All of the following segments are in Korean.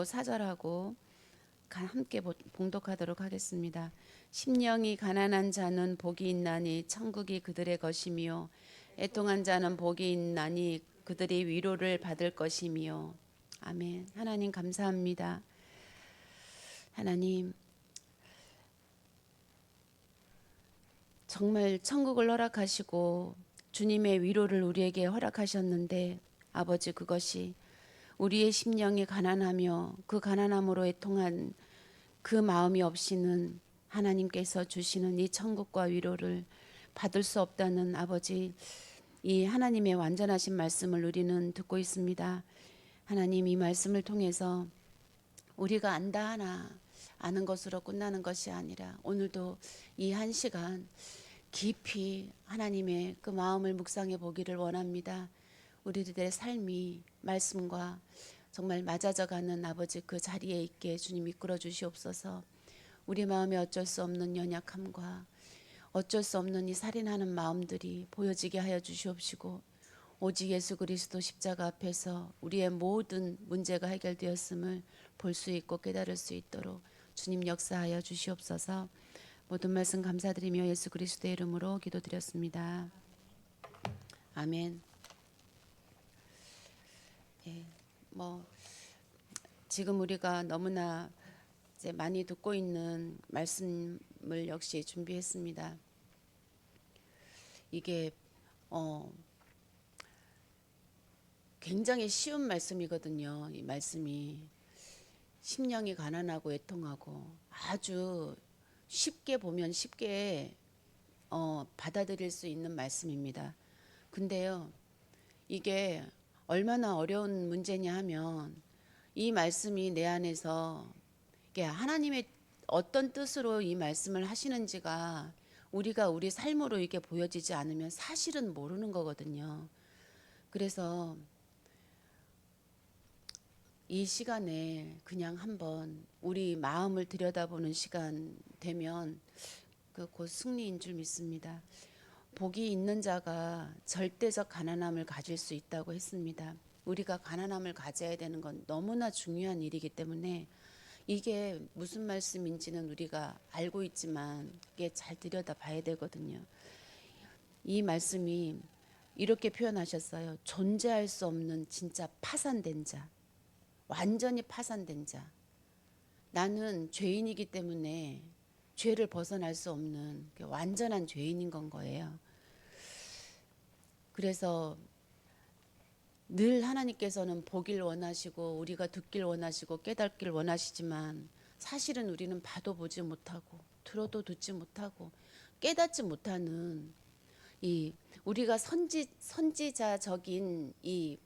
3절하고 4절하고 함께 봉독하도록 하겠습니다. 심령이 가난한 자는 복이 있나니 천국이 그들의 것이며 애통한 자는 복이 있나니 그들이 위로를 받을 것이며. 아멘. 하나님 감사합니다. 하나님 정말 천국을 허락하시고 주님의 위로를 우리에게 허락하셨는데 아버지, 그것이 우리의 심령이 가난하며 그 가난함으로 애통한 그 마음이 없이는 하나님께서 주시는 이 천국과 위로를 받을 수 없다는 아버지, 이 하나님의 완전하신 말씀을 우리는 듣고 있습니다. 하나님, 이 말씀을 통해서 우리가 안다 하나 아는 것으로 끝나는 것이 아니라 오늘도 이 한 시간 깊이 하나님의 그 마음을 묵상해 보기를 원합니다. 우리들의 삶이 말씀과 정말 맞아져가는 아버지 그 자리에 있게 주님 이끌어 주시옵소서. 우리 마음에 어쩔 수 없는 연약함과 어쩔 수 없는 이 살인하는 마음들이 보여지게 하여 주시옵시고, 오직 예수 그리스도 십자가 앞에서 우리의 모든 문제가 해결되었음을 볼 수 있고 깨달을 수 있도록 주님 역사하여 주시옵소서. 모든 말씀 감사드리며 예수 그리스도의 이름으로 기도드렸습니다. 아멘. 예, 지금 우리가 너무나 이제 많이 듣고 있는 말씀을 역시 준비했습니다. 이게 굉장히 쉬운 말씀이거든요. 이 말씀이 심령이 가난하고 애통하고 아주 쉽게 보면 쉽게 받아들일 수 있는 말씀입니다. 근데요, 이게 얼마나 어려운 문제냐 하면 이 말씀이 내 안에서 이게 하나님의 어떤 뜻으로 이 말씀을 하시는지가 우리가 우리 삶으로 이게 보여지지 않으면 사실은 모르는 거거든요. 그래서 이 시간에 그냥 한번 우리 마음을 들여다보는 시간 되면 그 곧 승리인 줄 믿습니다. 복이 있는 자가 절대적 가난함을 가질 수 있다고 했습니다. 우리가 가난함을 가져야 되는 건 너무나 중요한 일이기 때문에 이게 무슨 말씀인지는 우리가 알고 있지만 이게 잘 들여다봐야 되거든요. 이 말씀이 이렇게 표현하셨어요. 존재할 수 없는 진짜 파산된 자, 완전히 파산된 자. 나는 죄인이기 때문에 죄를 벗어날 수 없는 완전한 죄인인 건 거예요. 그래서 늘 하나님께서는 보길 원하시고 우리가 듣길 원하시고 깨닫길 원하시지만 사실은 우리는 봐도 보지 못하고 들어도 듣지 못하고 깨닫지 못하는 이 우리가 선지자적인 이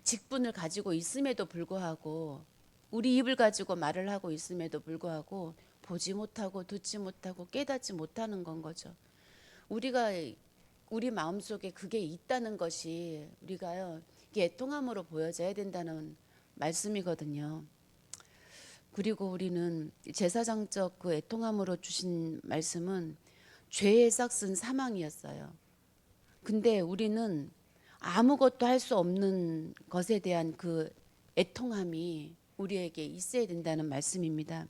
직분을 가지고 있음에도 불구하고 우리 입을 가지고 말을 하고 있음에도 불구하고 보지 못하고 듣지 못하고 깨닫지 못하는 건 거죠. 우리가 우리 마음속에 그게 있다는 것이 우리가요, 이게 애통함으로 보여져야 된다는 말씀이거든요. 그리고 우리는 제사장적 그 애통함으로 주신 말씀은 죄의 싹은 사망이었어요. 근데 우리는 아무것도 할 수 없는 것에 대한 그 애통함이 우리에게 있어야 된다는 말씀입니다.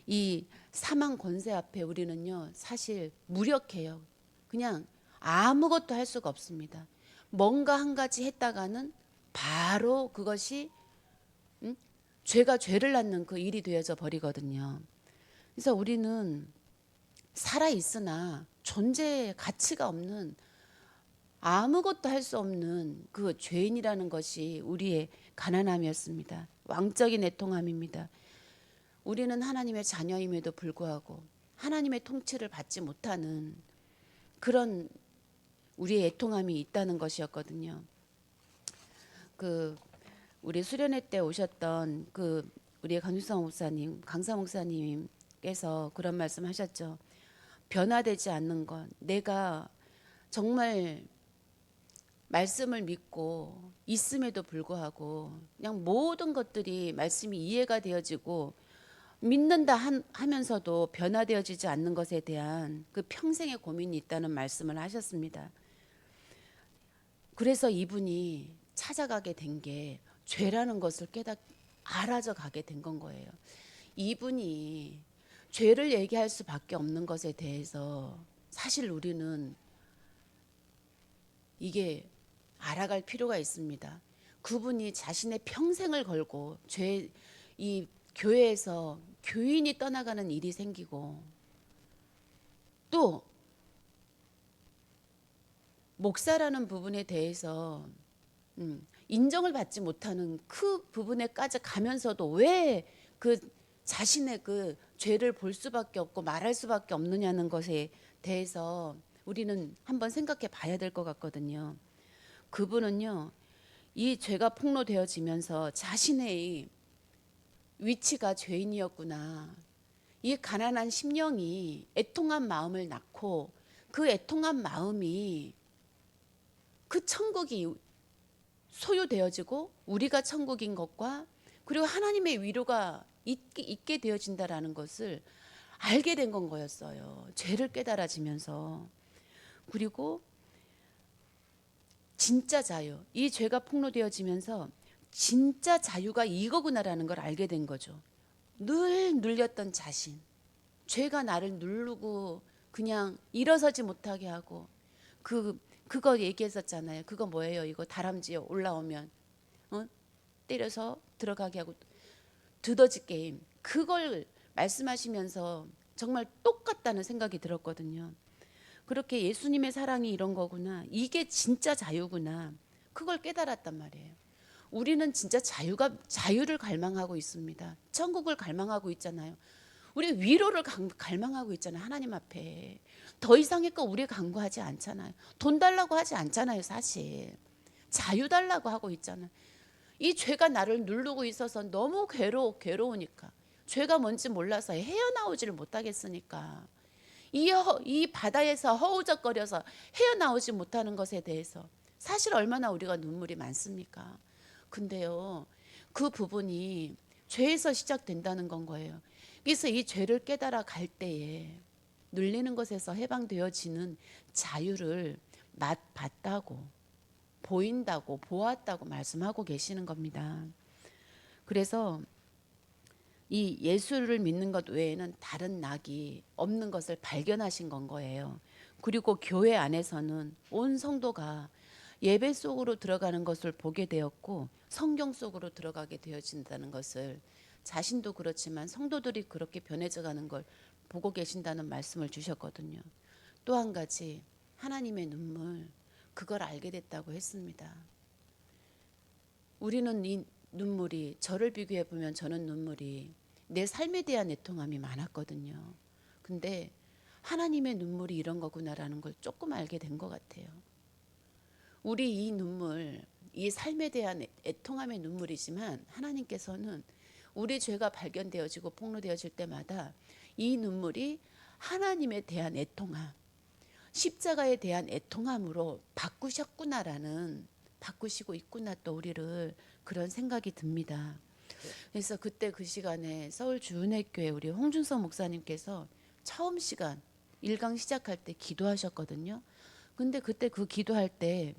이 사망 권세 앞에 우리는요, 사실 무력해요. 그냥 아무것도 할 수가 없습니다. 뭔가 한 가지 했다가는 바로 그것이 죄가 죄를 낳는 그 일이 되어져 버리거든요. 그래서 우리는 살아 있으나 존재의 가치가 없는 아무것도 할 수 없는 그 죄인이라는 것이 우리의 가난함이었습니다. 왕적인 애통함입니다. 우리는 하나님의 자녀임에도 불구하고 하나님의 통치를 받지 못하는 그런 우리의 애통함이 있다는 것이었거든요. 그 우리 수련회 때 오셨던 그 우리의 강유성 목사님, 강사 목사님께서 그런 말씀하셨죠. 변화되지 않는 것, 내가 정말 말씀을 믿고 있음에도 불구하고 그냥 모든 것들이 말씀이 이해가 되어지고 믿는다 하면서도 변화되어지지 않는 것에 대한 그 평생의 고민이 있다는 말씀을 하셨습니다. 그래서 이분이 찾아가게 된 게 죄라는 것을 알아져 가게 된 건 거예요. 이분이 죄를 얘기할 수밖에 없는 것에 대해서 사실 우리는 이게 알아갈 필요가 있습니다. 그분이 자신의 평생을 걸고 이 교회에서 교인이 떠나가는 일이 생기고 또 목사라는 부분에 대해서 인정을 받지 못하는 그 부분에까지 가면서도 왜 그 자신의 그 죄를 볼 수밖에 없고 말할 수밖에 없느냐는 것에 대해서 우리는 한번 생각해 봐야 될 것 같거든요. 그분은요, 이 죄가 폭로되어지면서 자신의 위치가 죄인이었구나. 이 가난한 심령이 애통한 마음을 낳고 그 애통한 마음이 그 천국이 소유되어지고 우리가 천국인 것과 그리고 하나님의 위로가 있게 되어진다라는 것을 알게 된 건 거였어요. 죄를 깨달아지면서. 그리고 진짜 자유, 이 죄가 폭로되어지면서 진짜 자유가 이거구나라는 걸 알게 된 거죠. 늘 눌렸던 자신, 죄가 나를 누르고 그냥 일어서지 못하게 하고 그거 얘기했었잖아요. 그거 뭐예요? 이거 다람쥐 올라오면 때려서 들어가게 하고 두더지 게임. 그걸 말씀하시면서 정말 똑같다는 생각이 들었거든요. 그렇게 예수님의 사랑이 이런 거구나. 이게 진짜 자유구나. 그걸 깨달았단 말이에요. 우리는 진짜 자유를 갈망하고 있습니다. 천국을 갈망하고 있잖아요. 우리 위로를 갈망하고 있잖아요. 하나님 앞에. 더 이상의 거 우리 간구하지 않잖아요. 돈 달라고 하지 않잖아요. 사실. 자유 달라고 하고 있잖아요. 이 죄가 나를 누르고 있어서 너무 괴로우니까. 죄가 뭔지 몰라서 헤어나오지를 못하겠으니까. 이 바다에서 허우적거려서 헤어나오지 못하는 것에 대해서 사실 얼마나 우리가 눈물이 많습니까? 근데요, 그 부분이 죄에서 시작된다는 건 거예요. 그래서 이 죄를 깨달아 갈 때에 눌리는 것에서 해방되어지는 자유를 맛봤다고, 보인다고, 보았다고 말씀하고 계시는 겁니다. 그래서 이 예수를 믿는 것 외에는 다른 낙이 없는 것을 발견하신 건 거예요. 그리고 교회 안에서는 온 성도가 예배 속으로 들어가는 것을 보게 되었고 성경 속으로 들어가게 되어진다는 것을 자신도 그렇지만 성도들이 그렇게 변해져 가는 걸 보고 계신다는 말씀을 주셨거든요. 또 한 가지 하나님의 눈물, 그걸 알게 됐다고 했습니다. 우리는 이 눈물이, 저를 비교해 보면 저는 눈물이 내 삶에 대한 애통함이 많았거든요. 근데 하나님의 눈물이 이런 거구나라는 걸 조금 알게 된 것 같아요. 우리 이 눈물, 이 삶에 대한 애통함의 눈물이지만 하나님께서는 우리 죄가 발견되어지고 폭로되어질 때마다 이 눈물이 하나님에 대한 애통함, 십자가에 대한 애통함으로 바꾸시고 있구나 또 우리를, 그런 생각이 듭니다. 그래서 그때 그 시간에 서울 주은혜교회 우리 홍준석 목사님께서 처음 시간 1강 시작할 때 기도하셨거든요. 근데 그때 그 기도할 때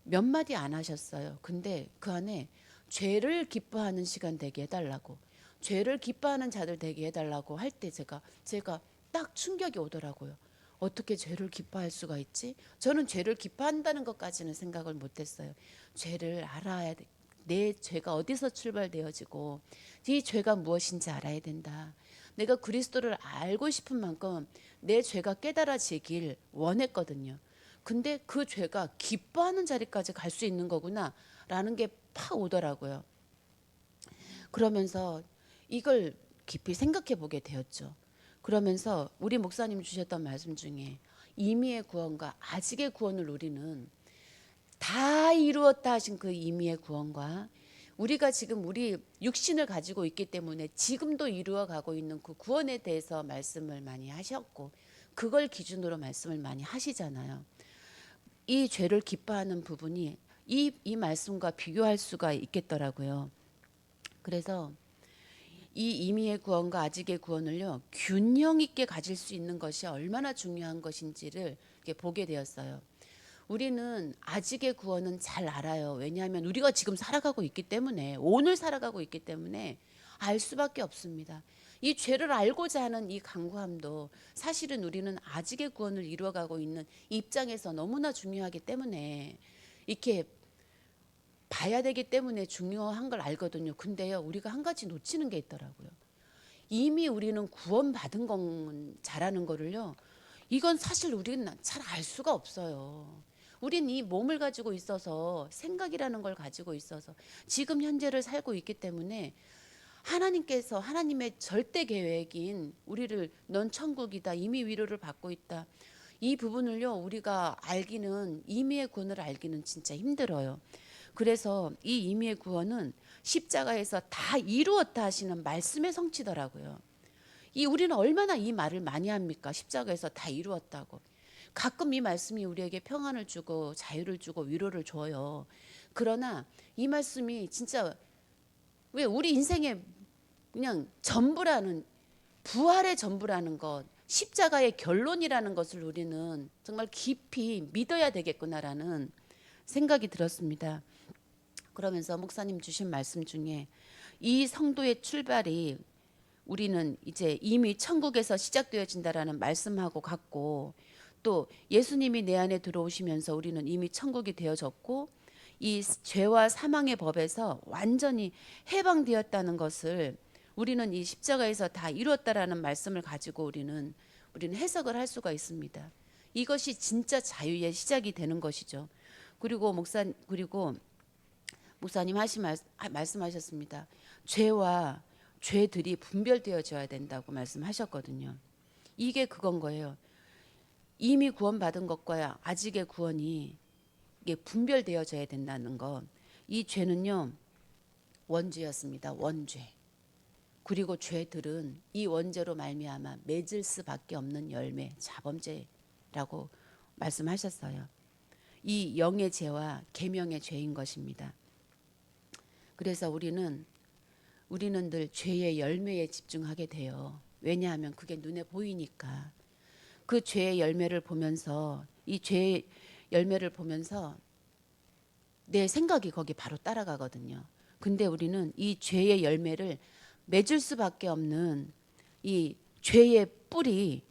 몇 마디 안 하셨어요. 근데 그 안에 죄를 기뻐하는 시간 되게 해달라고, 죄를 기뻐하는 자들 되게 해달라고 할 때 제가 딱 충격이 오더라고요. 어떻게 죄를 기뻐할 수가 있지? 저는 죄를 기뻐한다는 것까지는 생각을 못했어요. 죄를 알아야 돼. 내 죄가 어디서 출발되어지고 이 죄가 무엇인지 알아야 된다. 내가 그리스도를 알고 싶은 만큼 내 죄가 깨달아지길 원했거든요. 근데 그 죄가 기뻐하는 자리까지 갈 수 있는 거구나 라는 게 팍 오더라고요. 그러면서 이걸 깊이 생각해 보게 되었죠. 그러면서 우리 목사님 주셨던 말씀 중에 임의의 구원과 아직의 구원을 우리는 다 이루었다 하신 그 임의의 구원과 우리가 지금 우리 육신을 가지고 있기 때문에 지금도 이루어가고 있는 그 구원에 대해서 말씀을 많이 하셨고 그걸 기준으로 말씀을 많이 하시잖아요. 이 죄를 기뻐하는 부분이 이 말씀과 비교할 수가 있겠더라고요. 그래서 이 임의의 구원과 아직의 구원을요, 균형 있게 가질 수 있는 것이 얼마나 중요한 것인지를 이렇게 보게 되었어요. 우리는 아직의 구원은 잘 알아요. 왜냐하면 우리가 지금 살아가고 있기 때문에, 오늘 살아가고 있기 때문에 알 수밖에 없습니다. 이 죄를 알고자 하는 이 간구함도 사실은 우리는 아직의 구원을 이루어가고 있는 입장에서 너무나 중요하기 때문에 이렇게 봐야 되기 때문에 중요한 걸 알거든요. 근데요, 우리가 한 가지 놓치는 게 있더라고요. 이미 우리는 구원받은 건 잘하는 거를요, 이건 사실 우리는 잘 알 수가 없어요. 우린 이 몸을 가지고 있어서, 생각이라는 걸 가지고 있어서 지금 현재를 살고 있기 때문에 하나님께서 하나님의 절대 계획인 우리를 넌 천국이다, 이미 위로를 받고 있다, 이 부분을요 우리가 알기는, 임의의 구원을 알기는 진짜 힘들어요. 그래서 이 임의의 구원은 십자가에서 다 이루었다 하시는 말씀의 성취더라고요. 이 우리는 얼마나 이 말을 많이 합니까? 십자가에서 다 이루었다고. 가끔 이 말씀이 우리에게 평안을 주고 자유를 주고 위로를 줘요. 그러나 이 말씀이 진짜 왜 우리 인생의 그냥 전부라는, 부활의 전부라는 것, 십자가의 결론이라는 것을 우리는 정말 깊이 믿어야 되겠구나라는 생각이 들었습니다. 그러면서 목사님 주신 말씀 중에 이 성도의 출발이 우리는 이제 이미 천국에서 시작되어진다라는 말씀하고 같고, 또 예수님이 내 안에 들어오시면서 우리는 이미 천국이 되어졌고 이 죄와 사망의 법에서 완전히 해방되었다는 것을 우리는 이 십자가에서 다 이루었다라는 말씀을 가지고 우리는 해석을 할 수가 있습니다. 이것이 진짜 자유의 시작이 되는 것이죠. 그리고 목사님 말씀하셨습니다. 죄와 죄들이 분별되어져야 된다고 말씀하셨거든요. 이게 그건 거예요. 이미 구원받은 것과 아직의 구원이 이게 분별되어져야 된다는 것. 이 죄는요 원죄였습니다. 원죄. 그리고 죄들은 이 원죄로 말미암아 맺을 수밖에 없는 열매, 자범죄라고 말씀하셨어요. 이 영의 죄와 계명의 죄인 것입니다. 그래서 우리는 늘 죄의 열매에 집중하게 돼요. 왜냐하면 그게 눈에 보이니까. 그 죄의 열매를 보면서, 이 죄의 열매를 보면서 내 생각이 거기 바로 따라가거든요. 근데 우리는 이 죄의 열매를 맺을 수밖에 없는 이 죄의 뿌리,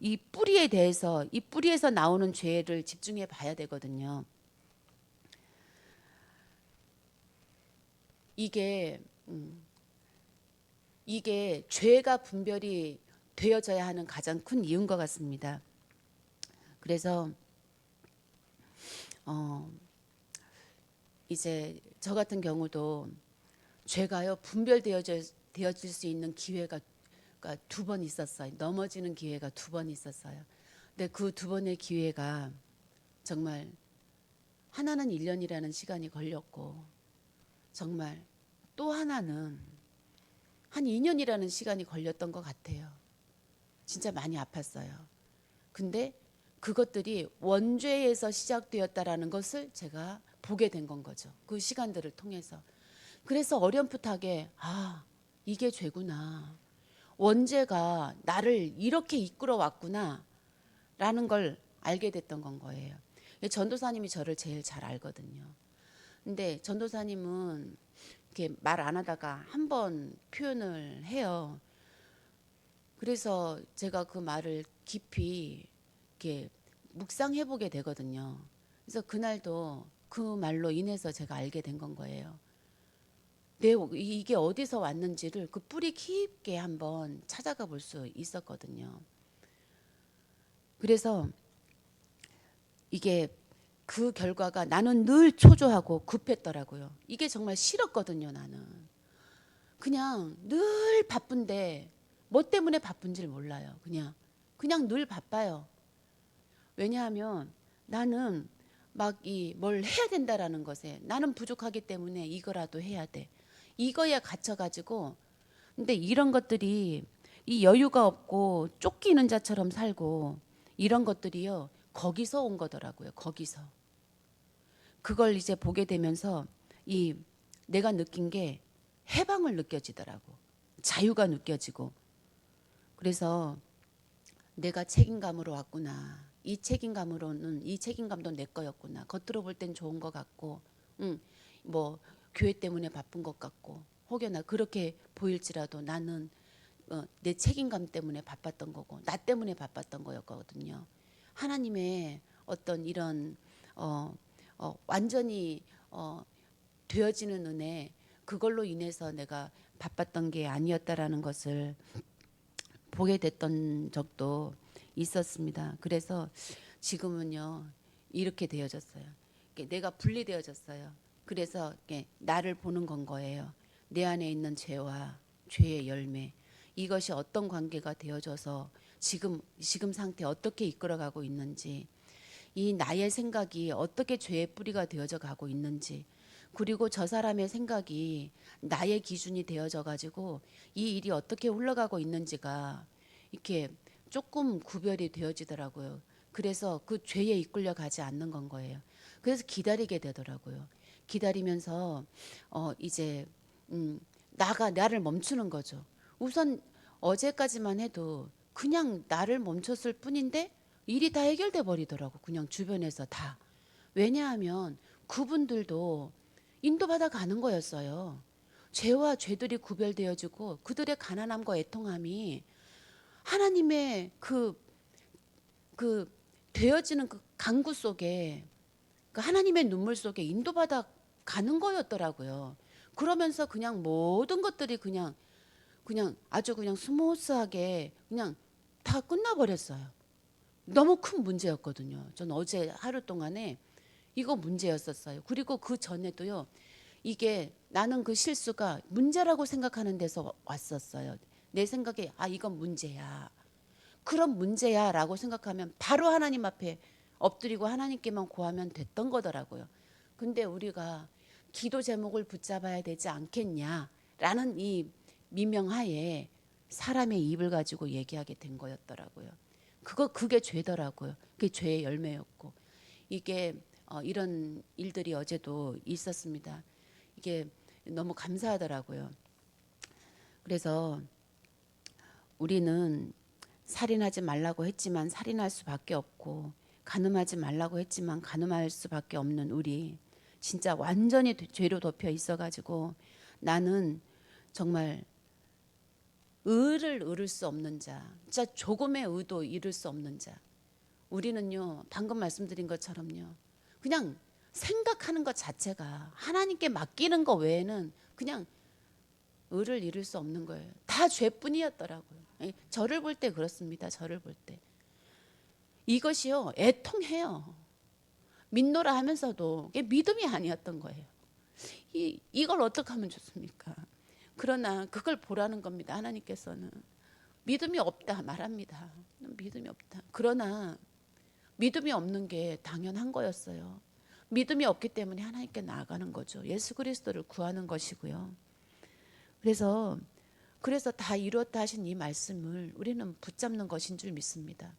이 뿌리에 대해서, 이 뿌리에서 나오는 죄를 집중해 봐야 되거든요. 이게 죄가 분별이 되어져야 하는 가장 큰 이유인 것 같습니다. 그래서 이제 저 같은 경우도 죄가요 분별되어질 수 있는 기회가 2번 있었어요. 넘어지는 기회가 2번 있었어요. 근데 그 2번의 기회가 정말 하나는 1년이라는 시간이 걸렸고, 정말 또 하나는 한 2년이라는 시간이 걸렸던 것 같아요. 진짜 많이 아팠어요. 근데 그것들이 원죄에서 시작되었다라는 것을 제가 보게 된 건 거죠. 그 시간들을 통해서. 그래서 어렴풋하게 이게 죄구나. 원죄가 나를 이렇게 이끌어 왔구나 라는 걸 알게 됐던 건 거예요. 전도사님이 저를 제일 잘 알거든요. 근데 전도사님은 이렇게 말 안 하다가 한 번 표현을 해요. 그래서 제가 그 말을 깊이 이렇게 묵상해 보게 되거든요. 그래서 그날도 그 말로 인해서 제가 알게 된 건 거예요. 이게 어디서 왔는지를 그 뿌리 깊게 한번 찾아가 볼 수 있었거든요. 그래서 이게 그 결과가 나는 늘 초조하고 급했더라고요. 이게 정말 싫었거든요. 나는 그냥 늘 바쁜데 뭐 때문에 바쁜지를 몰라요. 그냥 늘 바빠요. 왜냐하면 나는 막 뭘 해야 된다라는 것에 나는 부족하기 때문에 이거라도 해야 돼. 이거에 갇혀가지고, 근데 이런 것들이, 이 여유가 없고 쫓기는 자처럼 살고 이런 것들이요 거기서 온 거더라고요. 거기서. 그걸 이제 보게 되면서 내가 느낀 게 해방을 느껴지더라고. 자유가 느껴지고. 그래서 내가 책임감으로 왔구나. 이 책임감으로는 이 책임감도 내 거였구나. 겉으로 볼 땐 좋은 것 같고, 뭐 교회 때문에 바쁜 것 같고, 혹여나 그렇게 보일지라도 나는 내 책임감 때문에 바빴던 거고, 나 때문에 바빴던 거였거든요. 하나님의 어떤 이런 완전히 되어지는 은혜, 그걸로 인해서 내가 바빴던 게 아니었다라는 것을 보게 됐던 적도 있었습니다. 그래서 지금은요 이렇게 되어졌어요. 내가 분리되어졌어요. 그래서 나를 보는 건 거예요. 내 안에 있는 죄와 죄의 열매, 이것이 어떤 관계가 되어져서 지금 상태 어떻게 이끌어가고 있는지, 이 나의 생각이 어떻게 죄의 뿌리가 되어져 가고 있는지, 그리고 저 사람의 생각이 나의 기준이 되어져 가지고 이 일이 어떻게 흘러가고 있는지가 이렇게 조금 구별이 되어지더라고요. 그래서 그 죄에 이끌려 가지 않는 건 거예요. 그래서 기다리게 되더라고요. 기다리면서 이제 나를 멈추는 거죠. 우선 어제까지만 해도 그냥 나를 멈췄을 뿐인데 일이 다 해결돼 버리더라고. 그냥 주변에서 다. 왜냐하면 그분들도 인도받아 가는 거였어요. 죄와 죄들이 구별되어지고 그들의 가난함과 애통함이 하나님의 그 되어지는 그 강구 속에, 그 하나님의 눈물 속에 인도받아 가는 거였더라고요. 그러면서 그냥 모든 것들이 그냥 아주 그냥 스무스하게 그냥 다 끝나버렸어요. 너무 큰 문제였거든요. 전 어제 하루 동안에 이거 문제였었어요. 그리고 그 전에도요. 이게 나는 그 실수가 문제라고 생각하는 데서 왔었어요. 내 생각에 이건 문제야. 그런 문제야라고 생각하면 바로 하나님 앞에 엎드리고 하나님께만 구하면 됐던 거더라고요. 근데 우리가 기도 제목을 붙잡아야 되지 않겠냐라는 이 미명하에 사람의 입을 가지고 얘기하게 된 거였더라고요. 그게 죄더라고요. 그게 죄의 열매였고, 이게 이런 일들이 어제도 있었습니다. 이게 너무 감사하더라고요. 그래서 우리는 살인하지 말라고 했지만 살인할 수밖에 없고, 간음하지 말라고 했지만 간음할 수밖에 없는 우리, 진짜 완전히 죄로 덮여 있어가지고 나는 정말 의를 이룰 수 없는 자, 진짜 조금의 의도 이룰 수 없는 자. 우리는요, 방금 말씀드린 것처럼요, 그냥 생각하는 것 자체가 하나님께 맡기는 것 외에는 그냥 의를 이룰 수 없는 거예요. 다 죄뿐이었더라고요. 저를 볼 때 그렇습니다. 저를 볼 때. 이것이요, 애통해요. 믿노라 하면서도 이게 믿음이 아니었던 거예요. 이걸 어떻게 하면 좋습니까? 그러나 그걸 보라는 겁니다. 하나님께서는. 믿음이 없다 말합니다. 믿음이 없다. 그러나 믿음이 없는 게 당연한 거였어요. 믿음이 없기 때문에 하나님께 나아가는 거죠. 예수 그리스도를 구하는 것이고요. 그래서 다 이루었다 하신 이 말씀을 우리는 붙잡는 것인 줄 믿습니다.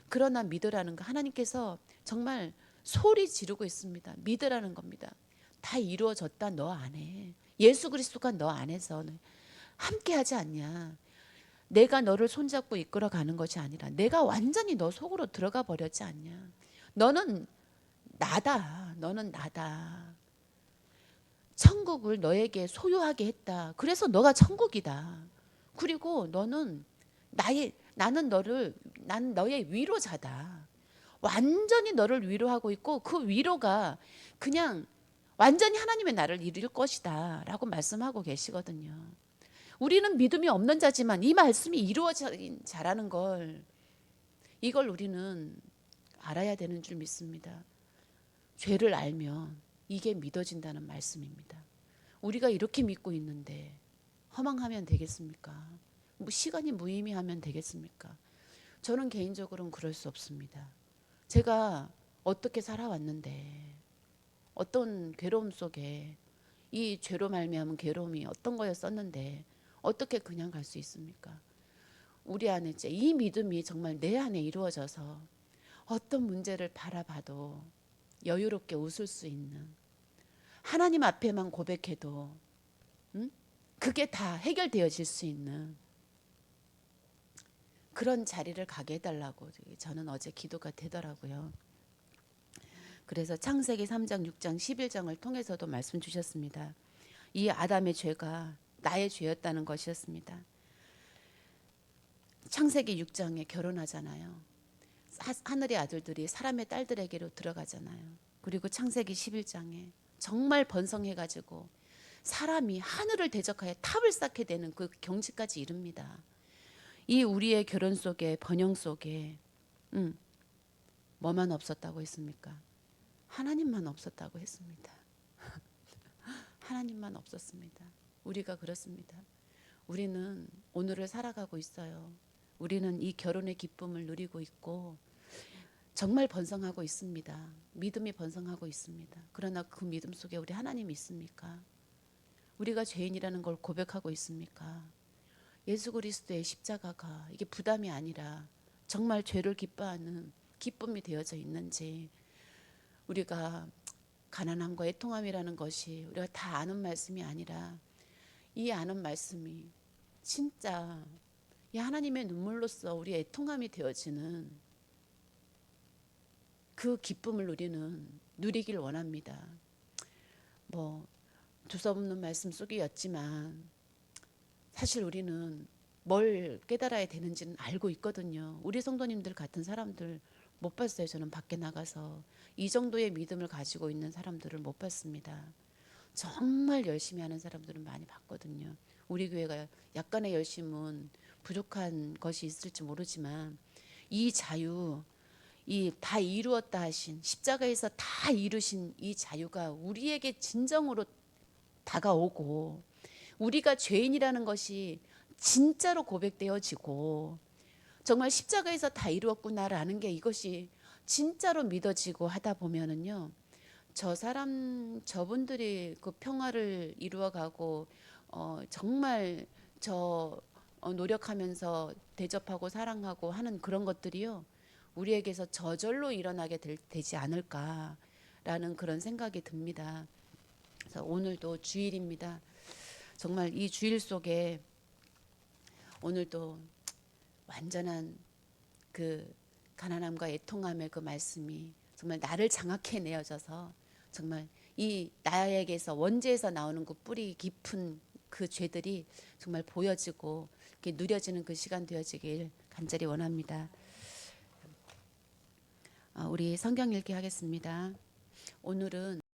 그러나 믿으라는 거, 하나님께서 정말 소리 지르고 있습니다. 믿으라는 겁니다. 다 이루어졌다 너 안에. 예수 그리스도가 너 안에서 함께 하지 않냐. 내가 너를 손잡고 이끌어 가는 것이 아니라 내가 완전히 너 속으로 들어가 버렸지 않냐. 너는 나다. 너는 나다. 천국을 너에게 소유하게 했다. 그래서 너가 천국이다. 그리고 나는 너의 위로자다. 완전히 너를 위로하고 있고 그 위로가 그냥 완전히 하나님의 나를 이룰 것이다 라고 말씀하고 계시거든요. 우리는 믿음이 없는 자지만 이 말씀이 이루어진 자라는 이걸 우리는 알아야 되는 줄 믿습니다. 죄를 알면 이게 믿어진다는 말씀입니다. 우리가 이렇게 믿고 있는데 허망하면 되겠습니까? 시간이 무의미하면 되겠습니까? 저는 개인적으로는 그럴 수 없습니다. 제가 어떻게 살아왔는데, 어떤 괴로움 속에 이 죄로 말미암은 괴로움이 어떤 거였었는데 어떻게 그냥 갈 수 있습니까? 우리 안에 이제 이 믿음이 정말 내 안에 이루어져서 어떤 문제를 바라봐도 여유롭게 웃을 수 있는, 하나님 앞에만 고백해도 그게 다 해결되어질 수 있는 그런 자리를 가게 해달라고 저는 어제 기도가 되더라고요. 그래서 창세기 3장, 6장, 11장을 통해서도 말씀 주셨습니다. 이 아담의 죄가 나의 죄였다는 것이었습니다. 창세기 6장에 결혼하잖아요. 하늘의 아들들이 사람의 딸들에게로 들어가잖아요. 그리고 창세기 11장에 정말 번성해가지고 사람이 하늘을 대적하여 탑을 쌓게 되는 그 경지까지 이릅니다. 이 우리의 결혼 속에 번영 속에 뭐만 없었다고 했습니까? 하나님만 없었다고 했습니다. 하나님만 없었습니다. 우리가 그렇습니다. 우리는 오늘을 살아가고 있어요. 우리는 이 결혼의 기쁨을 누리고 있고 정말 번성하고 있습니다. 믿음이 번성하고 있습니다. 그러나 그 믿음 속에 우리 하나님이 있습니까? 우리가 죄인이라는 걸 고백하고 있습니까? 예수 그리스도의 십자가가 이게 부담이 아니라 정말 죄를 기뻐하는 기쁨이 되어져 있는지, 우리가 가난함과 애통함이라는 것이 우리가 다 아는 말씀이 아니라 이 아는 말씀이 진짜 이 하나님의 눈물로써 우리의 애통함이 되어지는 그 기쁨을 우리는 누리길 원합니다. 뭐 두서없는 말씀 속이었지만 사실 우리는 뭘 깨달아야 되는지는 알고 있거든요. 우리 성도님들 같은 사람들 못 봤어요. 저는 밖에 나가서 이 정도의 믿음을 가지고 있는 사람들을 못 봤습니다. 정말 열심히 하는 사람들은 많이 봤거든요. 우리 교회가 약간의 열심은 부족한 것이 있을지 모르지만 이 자유, 이 다 이루었다 하신 십자가에서 다 이루신 이 자유가 우리에게 진정으로 다가오고 우리가 죄인이라는 것이 진짜로 고백되어지고 정말 십자가에서 다 이루었구나라는 게 이것이 진짜로 믿어지고 하다 보면은요, 저분들이 그 평화를 이루어가고 정말 노력하면서 대접하고 사랑하고 하는 그런 것들이요, 우리에게서 저절로 일어나게 되지 않을까라는 그런 생각이 듭니다. 그래서 오늘도 주일입니다. 정말 이 주일 속에 오늘도 완전한 그 가난함과 애통함의 그 말씀이 정말 나를 장악해 내어져서 정말 이 나에게서 원죄에서 나오는 그 뿌리 깊은 그 죄들이 정말 보여지고 이렇게 누려지는 그 시간 되어지길 간절히 원합니다. 우리 성경 읽기 하겠습니다. 오늘은